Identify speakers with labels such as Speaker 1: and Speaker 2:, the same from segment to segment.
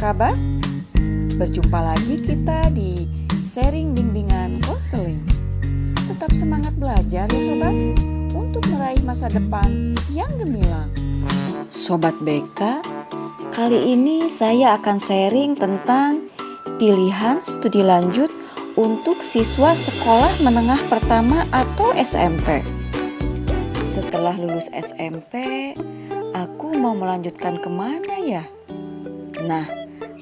Speaker 1: kabar? Berjumpa lagi kita di sharing bimbingan konseling. Tetap semangat belajar ya sobat, untuk meraih masa depan yang gemilang. Sobat BK, kali ini saya akan sharing tentang pilihan studi lanjut untuk siswa sekolah menengah pertama atau SMP. Setelah lulus SMP, aku mau melanjutkan kemana ya? Nah,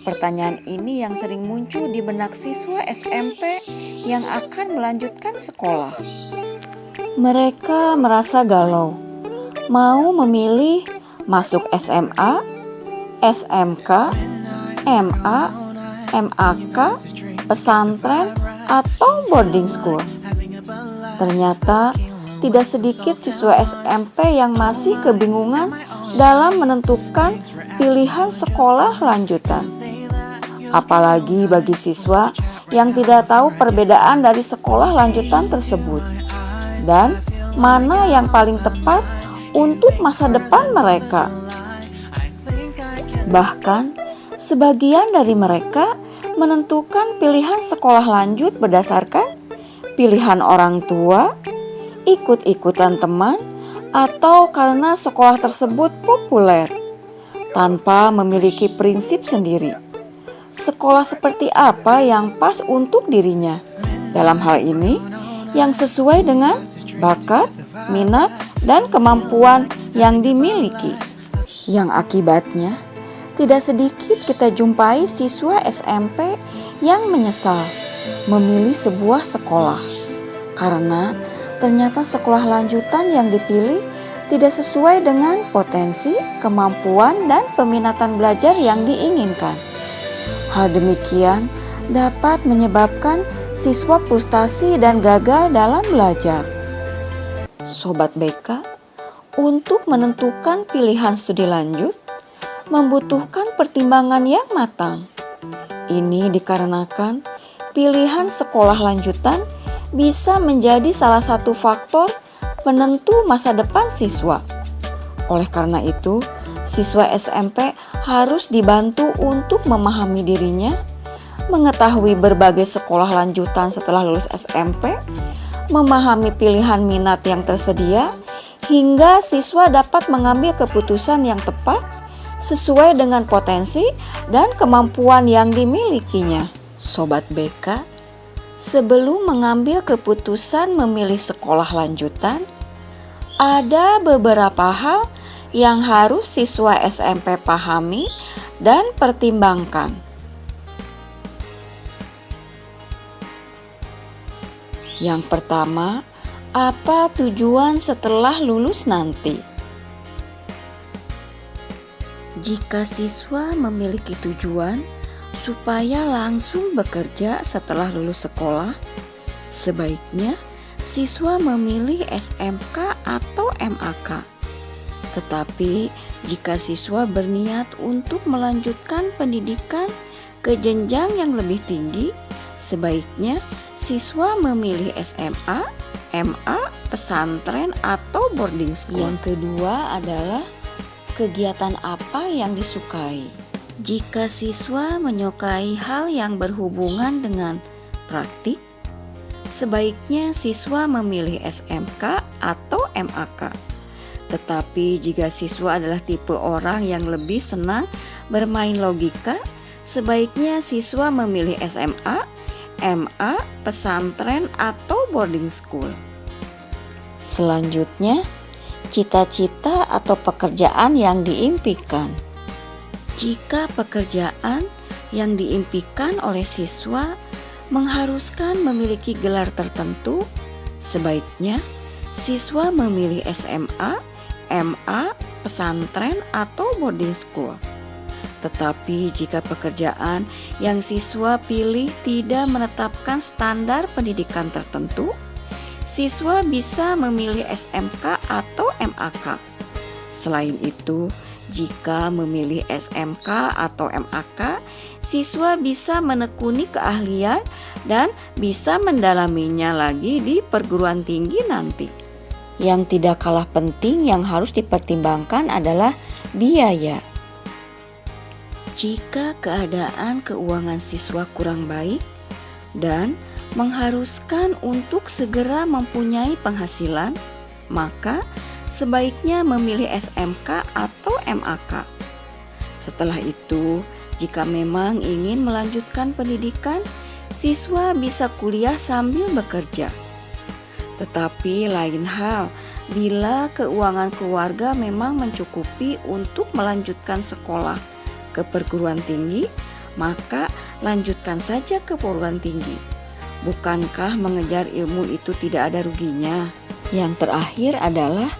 Speaker 1: pertanyaan ini yang sering muncul di benak siswa SMP yang akan melanjutkan sekolah. Mereka merasa galau, mau memilih masuk SMA, SMK, MA, MAK, pesantren, atau boarding school. Ternyata tidak sedikit siswa SMP yang masih kebingungan dalam menentukan pilihan sekolah lanjutan. Apalagi bagi siswa yang tidak tahu perbedaan dari sekolah lanjutan tersebut dan mana yang paling tepat untuk masa depan mereka. Bahkan, sebagian dari mereka menentukan pilihan sekolah lanjut berdasarkan pilihan orang tua, ikut-ikutan teman, atau karena sekolah tersebut populer, tanpa memiliki prinsip sendiri. Sekolah seperti apa yang pas untuk dirinya? Dalam hal ini, yang sesuai dengan bakat, minat, dan kemampuan yang dimiliki. Yang akibatnya, tidak sedikit kita jumpai siswa SMP yang menyesal memilih sebuah sekolah karena ternyata sekolah lanjutan yang dipilih tidak sesuai dengan potensi, kemampuan, dan peminatan belajar yang diinginkan. Hal demikian dapat menyebabkan siswa frustasi dan gagal dalam belajar. Sobat BK, untuk menentukan pilihan studi lanjut membutuhkan pertimbangan yang matang. Ini dikarenakan pilihan sekolah lanjutan bisa menjadi salah satu faktor penentu masa depan siswa. Oleh karena itu, siswa SMP harus dibantu untuk memahami dirinya, mengetahui berbagai sekolah lanjutan setelah lulus SMP, memahami pilihan minat yang tersedia, hingga siswa dapat mengambil keputusan yang tepat sesuai dengan potensi dan kemampuan yang dimilikinya. Sobat BK, sebelum mengambil keputusan memilih sekolah lanjutan, ada beberapa hal yang harus siswa SMP pahami dan pertimbangkan. Yang pertama, apa tujuan setelah lulus nanti? Jika siswa memiliki tujuan supaya langsung bekerja setelah lulus sekolah, sebaiknya siswa memilih SMK atau MAK. Tetapi jika siswa berniat untuk melanjutkan pendidikan ke jenjang yang lebih tinggi, sebaiknya siswa memilih SMA, MA, pesantren, atau boarding school. Yang kedua adalah kegiatan apa yang disukai. Jika siswa menyukai hal yang berhubungan dengan praktik, sebaiknya siswa memilih SMK atau MAK. Tetapi jika siswa adalah tipe orang yang lebih senang bermain logika, sebaiknya siswa memilih SMA, MA, pesantren, atau boarding school. Selanjutnya, cita-cita atau pekerjaan yang diimpikan. Jika pekerjaan yang diimpikan oleh siswa mengharuskan memiliki gelar tertentu, sebaiknya siswa memilih SMA, MA, pesantren, atau boarding school. Tetapi jika pekerjaan yang siswa pilih tidak menetapkan standar pendidikan tertentu, siswa bisa memilih SMK atau MAK. Selain itu, jika memilih SMK atau MAK, siswa bisa menekuni keahlian dan bisa mendalaminya lagi di perguruan tinggi nanti. Yang tidak kalah penting yang harus dipertimbangkan adalah biaya. Jika keadaan keuangan siswa kurang baik dan mengharuskan untuk segera mempunyai penghasilan, maka sebaiknya memilih SMK atau MAK. Setelah itu, jika memang ingin melanjutkan pendidikan, siswa bisa kuliah sambil bekerja. Tetapi lain hal bila keuangan keluarga memang mencukupi untuk melanjutkan sekolah ke perguruan tinggi, maka lanjutkan saja ke perguruan tinggi. Bukankah mengejar ilmu itu tidak ada ruginya? Yang terakhir adalah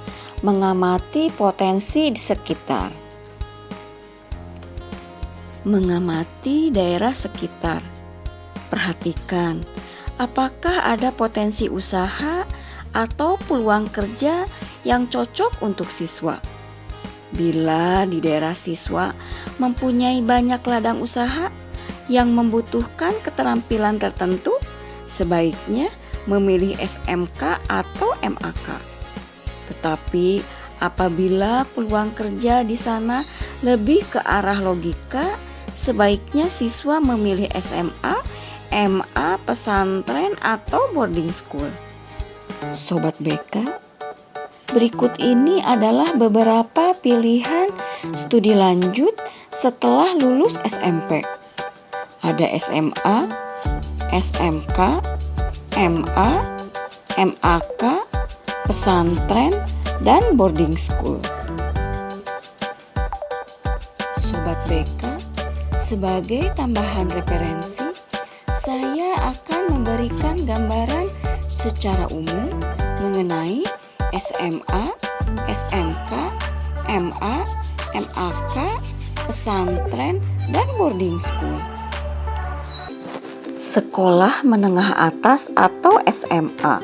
Speaker 1: mengamati potensi di sekitar. Mengamati daerah sekitar. Perhatikan, apakah ada potensi usaha atau peluang kerja yang cocok untuk siswa. Bila di daerah siswa mempunyai banyak ladang usaha yang membutuhkan keterampilan tertentu, sebaiknya memilih SMK atau MAK. Tetapi apabila peluang kerja di sana lebih ke arah logika, sebaiknya siswa memilih SMA, MA, pesantren, atau boarding school. Sobat BK, berikut ini adalah beberapa pilihan studi lanjut setelah lulus SMP. Ada SMA, SMK, MA, MAK, pesantren, dan boarding school. Sobat BK, sebagai tambahan referensi, saya akan memberikan gambaran secara umum mengenai SMA, SMK, MA, MAK, pesantren, dan boarding school. Sekolah menengah atas atau SMA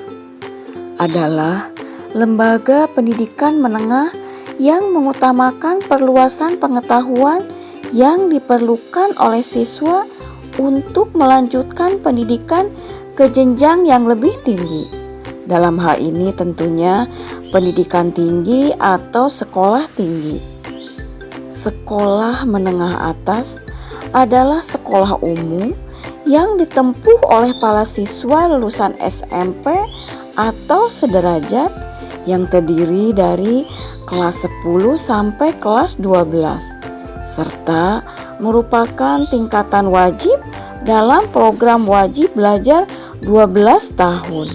Speaker 1: adalah lembaga pendidikan menengah yang mengutamakan perluasan pengetahuan yang diperlukan oleh siswa untuk melanjutkan pendidikan ke jenjang yang lebih tinggi. Dalam hal ini tentunya pendidikan tinggi atau sekolah tinggi. Sekolah menengah atas adalah sekolah umum yang ditempuh oleh para siswa lulusan SMP atau sederajat yang terdiri dari kelas 10 sampai kelas 12 serta merupakan tingkatan wajib dalam program wajib belajar 12 tahun.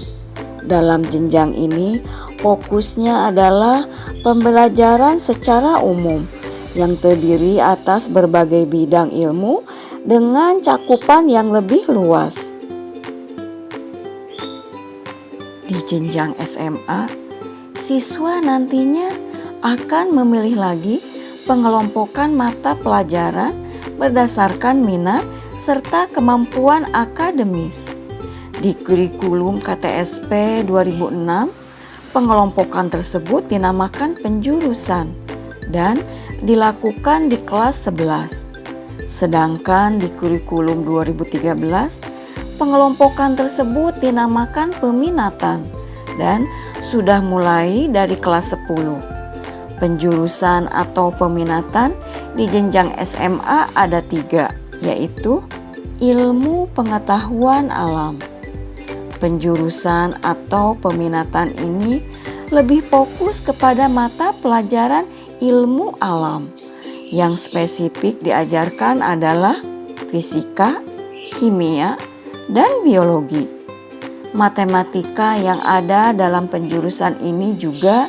Speaker 1: Dalam jenjang ini fokusnya adalah pembelajaran secara umum yang terdiri atas berbagai bidang ilmu dengan cakupan yang lebih luas. Di jenjang SMA, siswa nantinya akan memilih lagi pengelompokan mata pelajaran berdasarkan minat serta kemampuan akademis. Di kurikulum KTSP 2006, pengelompokan tersebut dinamakan penjurusan dan dilakukan di kelas 11. Sedangkan di kurikulum 2013, pengelompokan tersebut dinamakan peminatan dan sudah mulai dari kelas 10. Penjurusan atau peminatan di jenjang SMA ada 3, yaitu ilmu pengetahuan alam. Penjurusan atau peminatan ini lebih fokus kepada mata pelajaran ilmu alam. Yang spesifik diajarkan adalah fisika, kimia, dan biologi. Matematika yang ada dalam penjurusan ini juga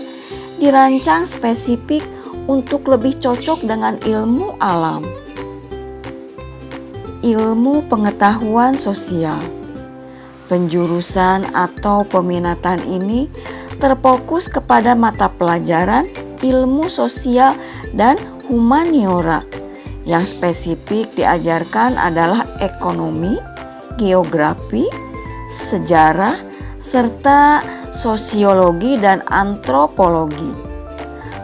Speaker 1: dirancang spesifik untuk lebih cocok dengan ilmu alam. Ilmu pengetahuan sosial. Penjurusan atau peminatan ini terfokus kepada mata pelajaran ilmu sosial dan humaniora. Yang spesifik diajarkan adalah ekonomi, geografi, sejarah, serta sosiologi dan antropologi.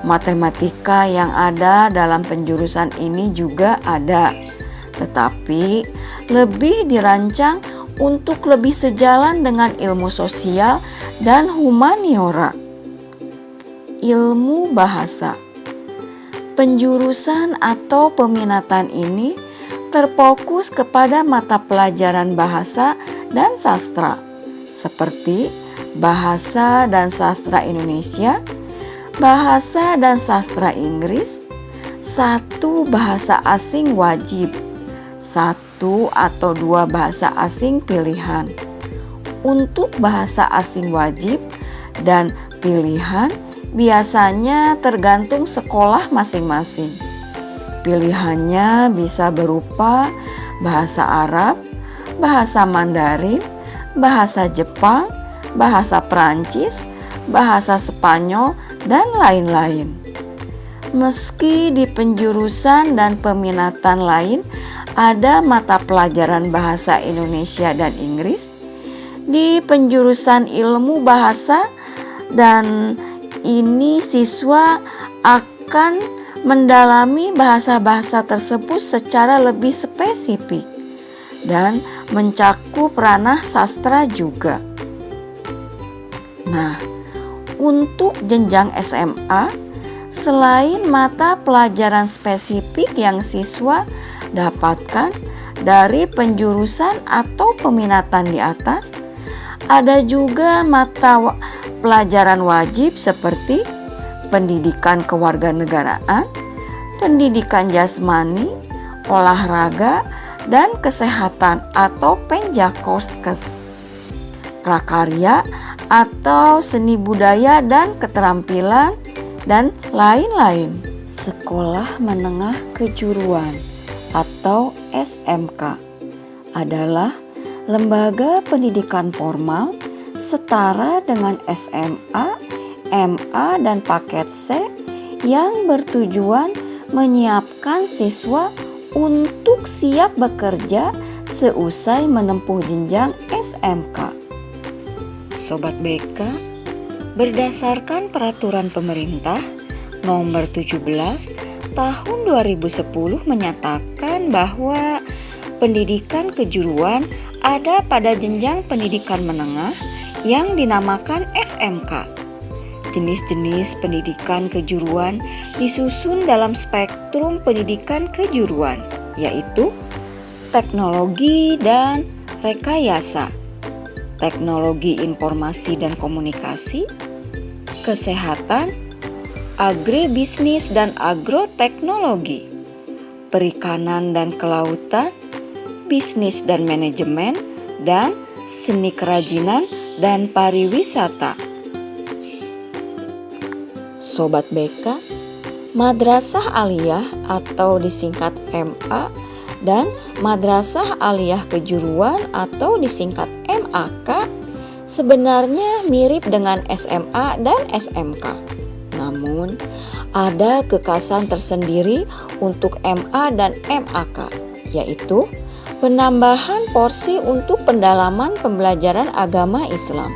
Speaker 1: Matematika yang ada dalam penjurusan ini juga ada, tetapi lebih dirancang untuk lebih sejalan dengan ilmu sosial dan humaniora. Ilmu bahasa. Penjurusan atau peminatan ini terfokus kepada mata pelajaran bahasa dan sastra, seperti Bahasa dan Sastra Indonesia, Bahasa dan Sastra Inggris, 1 bahasa asing wajib, 1 atau 2 bahasa asing pilihan. Untuk bahasa asing wajib dan pilihan biasanya tergantung sekolah masing-masing. Pilihannya bisa berupa bahasa Arab, bahasa Mandarin, bahasa Jepang, bahasa Perancis, bahasa Spanyol, dan lain-lain. Meski di penjurusan dan peminatan lain ada mata pelajaran bahasa Indonesia dan Inggris, di penjurusan ilmu bahasa dan ini siswa akan mendalami bahasa-bahasa tersebut secara lebih spesifik dan mencakup ranah sastra juga. Nah, untuk jenjang SMA, selain mata pelajaran spesifik yang siswa dapatkan dari penjurusan atau peminatan di atas, ada juga mata pelajaran wajib seperti pendidikan kewarganegaraan, pendidikan jasmani, olahraga, dan kesehatan atau penjakoskes, prakarya atau seni budaya dan keterampilan, dan lain-lain. Sekolah Menengah Kejuruan atau SMK adalah lembaga pendidikan formal setara dengan SMA, MA, dan paket C yang bertujuan menyiapkan siswa untuk siap bekerja seusai menempuh jenjang SMK. Sobat BK, berdasarkan peraturan pemerintah nomor 17 tahun 2010 menyatakan bahwa pendidikan kejuruan ada pada jenjang pendidikan menengah yang dinamakan SMK. Jenis-jenis pendidikan kejuruan disusun dalam spektrum pendidikan kejuruan, yaitu teknologi dan rekayasa, teknologi informasi dan komunikasi, kesehatan, agribisnis dan agroteknologi, perikanan dan kelautan, bisnis dan manajemen, dan seni kerajinan dan pariwisata. Sobat BK, Madrasah Aliyah atau disingkat MA dan Madrasah Aliyah Kejuruan atau disingkat MAK sebenarnya mirip dengan SMA dan SMK. Namun, ada kekhasan tersendiri untuk MA dan MAK, yaitu penambahan porsi untuk pendalaman pembelajaran agama Islam.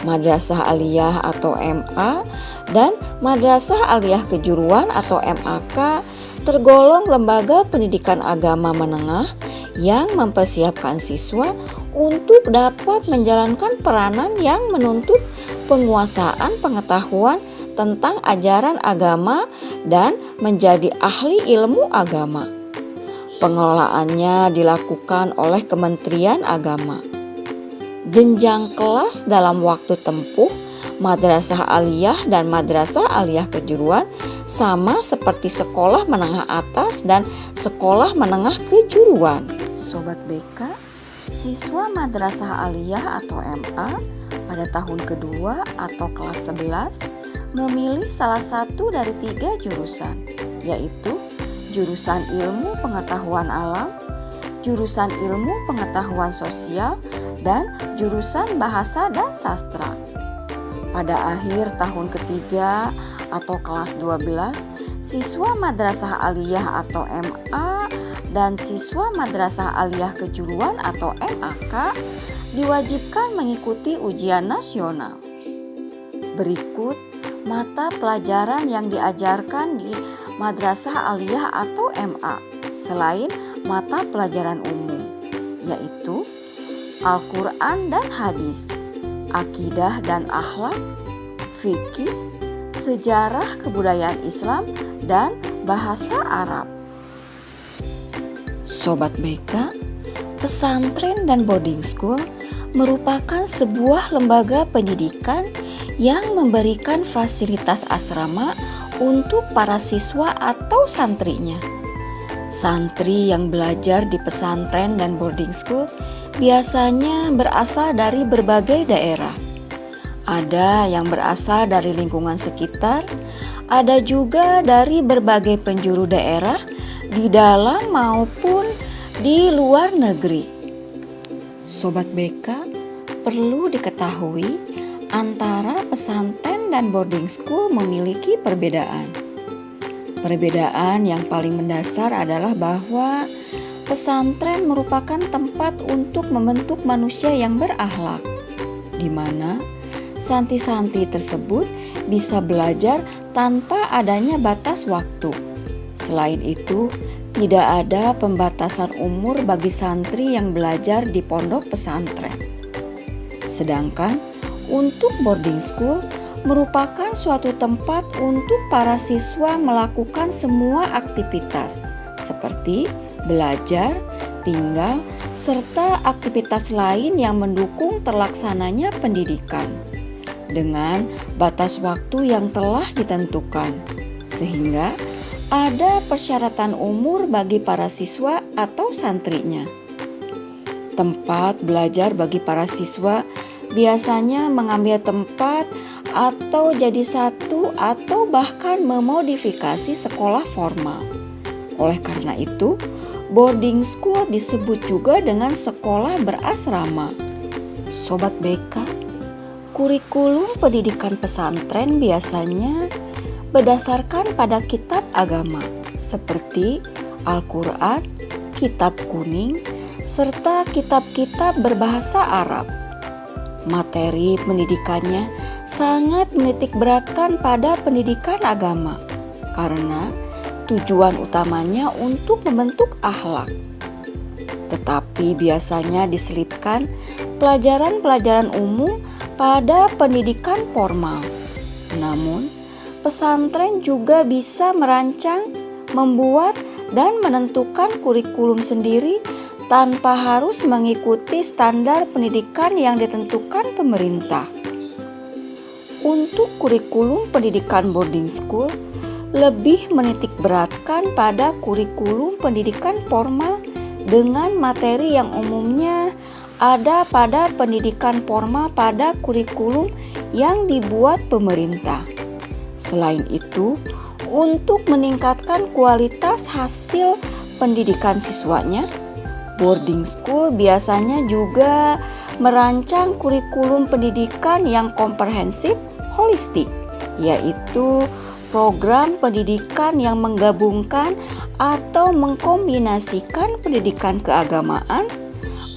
Speaker 1: Madrasah Aliyah atau MA dan Madrasah Aliyah Kejuruan atau MAK tergolong lembaga pendidikan agama menengah yang mempersiapkan siswa untuk dapat menjalankan peranan yang menuntut penguasaan pengetahuan tentang ajaran agama dan menjadi ahli ilmu agama. Pengelolaannya dilakukan oleh Kementerian Agama. Jenjang kelas dalam waktu tempuh Madrasah Aliyah dan Madrasah Aliyah Kejuruan sama seperti sekolah menengah atas dan sekolah menengah kejuruan. Sobat BK, siswa Madrasah Aliyah atau MA pada tahun kedua atau kelas 11 memilih salah satu dari 3 jurusan, yaitu jurusan ilmu pengetahuan alam, jurusan ilmu pengetahuan sosial, dan jurusan bahasa dan sastra. Pada akhir tahun ketiga atau kelas 12, siswa Madrasah Aliyah atau MA dan siswa Madrasah Aliyah Kejuruan atau MAK diwajibkan mengikuti ujian nasional. Berikut mata pelajaran yang diajarkan di Madrasah Aliyah atau MA selain mata pelajaran umum, yaitu Al-Quran dan Hadis, Akidah dan Akhlak, Fikih, sejarah kebudayaan Islam, dan bahasa Arab. Sobat BK, pesantren dan boarding school merupakan sebuah lembaga pendidikan yang memberikan fasilitas asrama untuk para siswa atau santrinya. Santri yang belajar di pesantren dan boarding school biasanya berasal dari berbagai daerah. Ada yang berasal dari lingkungan sekitar, ada juga dari berbagai penjuru daerah di dalam maupun di luar negeri. Sobat BK, perlu diketahui antara pesantren dan boarding school memiliki perbedaan. Perbedaan yang paling mendasar adalah bahwa pesantren merupakan tempat untuk membentuk manusia yang berakhlak, di mana santri-santri tersebut bisa belajar tanpa adanya batas waktu. Selain itu, tidak ada pembatasan umur bagi santri yang belajar di pondok pesantren. Sedangkan untuk boarding school merupakan suatu tempat untuk para siswa melakukan semua aktivitas seperti belajar, tinggal, serta aktivitas lain yang mendukung terlaksananya pendidikan dengan batas waktu yang telah ditentukan, sehingga ada persyaratan umur bagi para siswa atau santrinya. Tempat belajar bagi para siswa biasanya mengambil tempat atau jadi satu atau bahkan memodifikasi sekolah formal. Oleh karena itu, boarding school disebut juga dengan sekolah berasrama. Sobat BK, kurikulum pendidikan pesantren biasanya berdasarkan pada kitab agama seperti Al-Quran, Kitab Kuning, serta kitab-kitab berbahasa Arab. Materi pendidikannya sangat menitik beratkan pada pendidikan agama karena tujuan utamanya untuk membentuk akhlak. Tetapi biasanya diselipkan pelajaran-pelajaran umum pada pendidikan formal. Namun, pesantren juga bisa merancang, membuat, dan menentukan kurikulum sendiri tanpa harus mengikuti standar pendidikan yang ditentukan pemerintah. Untuk kurikulum pendidikan boarding school lebih menitik beratkan pada kurikulum pendidikan formal dengan materi yang umumnya ada pada pendidikan formal pada kurikulum yang dibuat pemerintah. Selain itu, untuk meningkatkan kualitas hasil pendidikan siswanya, boarding school biasanya juga merancang kurikulum pendidikan yang komprehensif holistik, yaitu program pendidikan yang menggabungkan atau mengkombinasikan pendidikan keagamaan,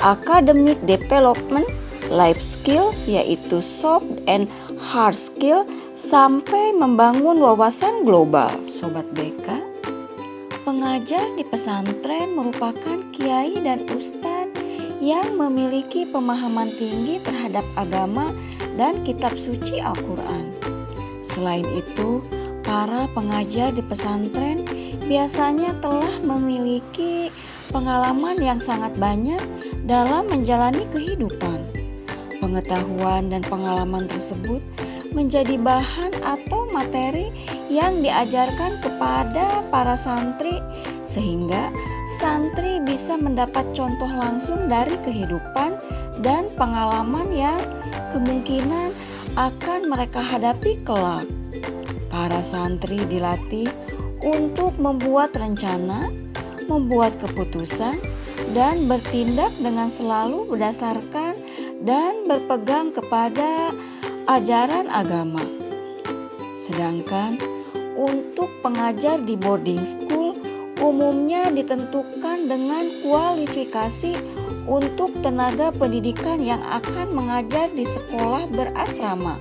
Speaker 1: academic development, life skill yaitu soft and hard skill, sampai membangun wawasan global. Sobat BK, pengajar di pesantren merupakan kiai dan ustadz yang memiliki pemahaman tinggi terhadap agama dan kitab suci Al-Quran. Selain itu, para pengajar di pesantren biasanya telah memiliki pengalaman yang sangat banyak dalam menjalani kehidupan. Pengetahuan dan pengalaman tersebut menjadi bahan atau materi yang diajarkan kepada para santri, sehingga santri bisa mendapat contoh langsung dari kehidupan dan pengalaman yang kemungkinan akan mereka hadapi kelak. Para santri dilatih untuk membuat rencana, membuat keputusan, dan bertindak dengan selalu berdasarkan dan berpegang kepada ajaran agama. Sedangkan untuk pengajar di boarding school umumnya ditentukan dengan kualifikasi untuk tenaga pendidikan yang akan mengajar di sekolah berasrama.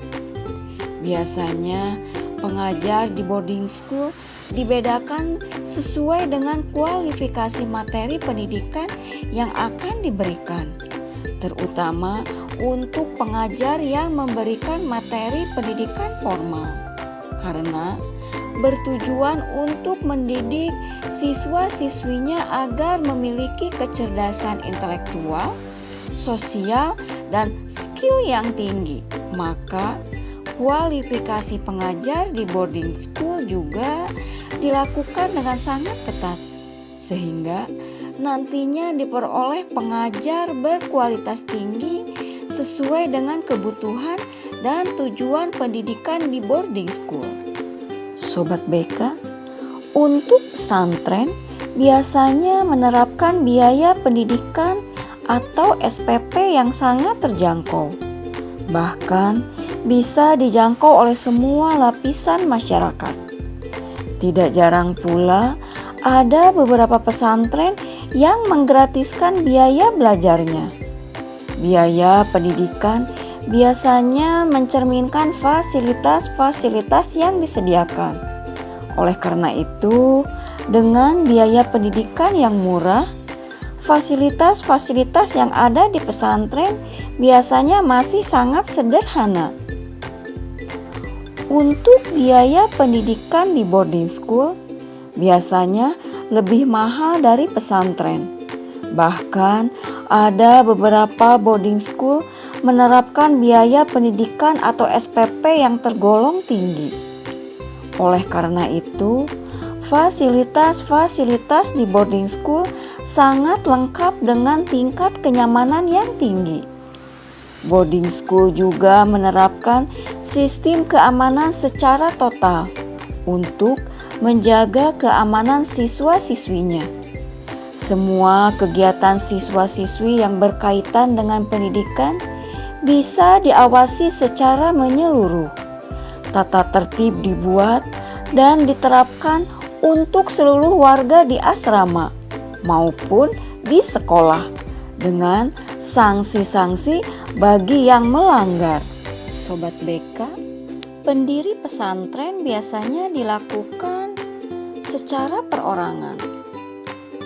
Speaker 1: Biasanya pengajar di boarding school dibedakan sesuai dengan kualifikasi materi pendidikan yang akan diberikan, terutama untuk pengajar yang memberikan materi pendidikan formal. karena bertujuan untuk mendidik siswa-siswinya agar memiliki kecerdasan intelektual, sosial, dan skill yang tinggi. Maka kualifikasi pengajar di boarding school juga dilakukan dengan sangat ketat, sehingga nantinya diperoleh pengajar berkualitas tinggi sesuai dengan kebutuhan dan tujuan pendidikan di boarding school. Sobat BK, untuk pesantren biasanya menerapkan biaya pendidikan atau SPP yang sangat terjangkau. Bahkan bisa dijangkau oleh semua lapisan masyarakat. Tidak jarang pula ada beberapa pesantren yang menggratiskan biaya belajarnya. Biaya pendidikan biasanya mencerminkan fasilitas-fasilitas yang disediakan. Oleh karena itu, dengan biaya pendidikan yang murah, fasilitas-fasilitas yang ada di pesantren biasanya masih sangat sederhana. Untuk biaya pendidikan di boarding school biasanya lebih mahal dari pesantren. Bahkan ada beberapa boarding school menerapkan biaya pendidikan atau SPP yang tergolong tinggi. Oleh karena itu, fasilitas-fasilitas di boarding school sangat lengkap dengan tingkat kenyamanan yang tinggi. Boarding school juga menerapkan sistem keamanan secara total untuk menjaga keamanan siswa-siswinya. Semua kegiatan siswa-siswi yang berkaitan dengan pendidikan bisa diawasi secara menyeluruh. Tata tertib dibuat dan diterapkan untuk seluruh warga di asrama maupun di sekolah dengan sanksi-sanksi bagi yang melanggar. Sobat BK, pendiri pesantren biasanya dilakukan secara perorangan.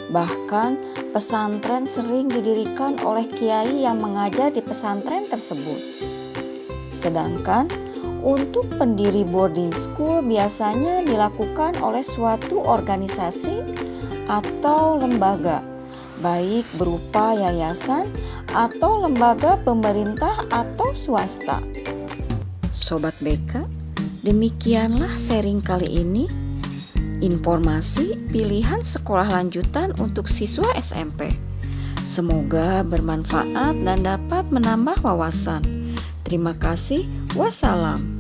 Speaker 1: Bahkan pesantren sering didirikan oleh kiai yang mengajar di pesantren tersebut. Sedangkan untuk pendiri boarding school biasanya dilakukan oleh suatu organisasi atau lembaga, baik berupa yayasan atau lembaga pemerintah atau swasta. Sobat BK, demikianlah sharing kali ini. Informasi pilihan sekolah lanjutan untuk siswa SMP. Semoga bermanfaat dan dapat menambah wawasan. Terima kasih. Wassalam.